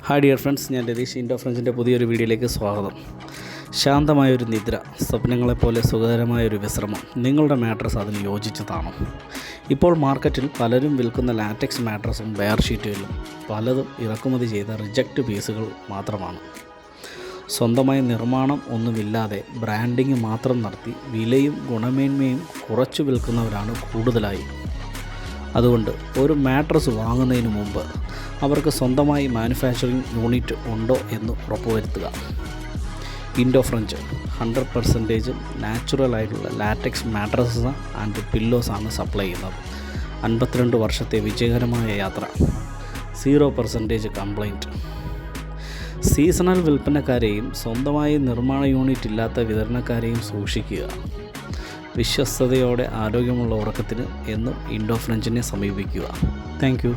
Hi dear friends, ഞാൻ Ratheesh. Indo ഫ്രണ്ട്സിൻ്റെ പുതിയൊരു വീഡിയോയിലേക്ക് സ്വാഗതം. ശാന്തമായൊരു നിദ്ര, സ്വപ്നങ്ങളെപ്പോലെ സുഖകരമായൊരു വിശ്രമം, നിങ്ങളുടെ മാട്രസ് അതിന് യോജിച്ചതാണോ? ഇപ്പോൾ മാർക്കറ്റിൽ പലരും വിൽക്കുന്ന ലാറ്റക്സ് മാട്രസും ബെയർ ഷീറ്റുകളും പലതും ഇറക്കുമതി ചെയ്ത റിജക്റ്റ് പീസുകൾ മാത്രമാണ്. സ്വന്തമായി നിർമ്മാണം ഒന്നുമില്ലാതെ ബ്രാൻഡിങ് മാത്രം നടത്തി വിലയും ഗുണമേന്മയും കുറച്ചു വിൽക്കുന്നവരാണ് കൂടുതലായി. അതുകൊണ്ട് ഒരു മാട്രസ് വാങ്ങുന്നതിന് മുമ്പ് അവർക്ക് സ്വന്തമായി മാനുഫാക്ചറിങ് യൂണിറ്റ് ഉണ്ടോ എന്ന് ഉറപ്പുവരുത്തുക. ഇൻഡോ ഫ്രഞ്ച് 100% നാച്ചുറലായിട്ടുള്ള ലാറ്റക്സ് മാട്രസസ് ആൻഡ് പില്ലോസാണ് സപ്ലൈ ചെയ്യുന്നത്. 52 വർഷത്തെ വിജയകരമായ യാത്ര, 0% കംപ്ലൈൻറ്റ്. സീസണൽ വിൽപ്പനക്കാരെയും സ്വന്തമായി നിർമ്മാണ യൂണിറ്റ് ഇല്ലാത്ത വിതരണക്കാരെയും സൂക്ഷിക്കുക. വിശ്വസ്തയോടെ ആരോഗ്യമുള്ള ഉറക്കത്തിന് എന്നും ഇൻഡോ ഫ്രഞ്ചിനെ സമീപിക്കുക. Thank you.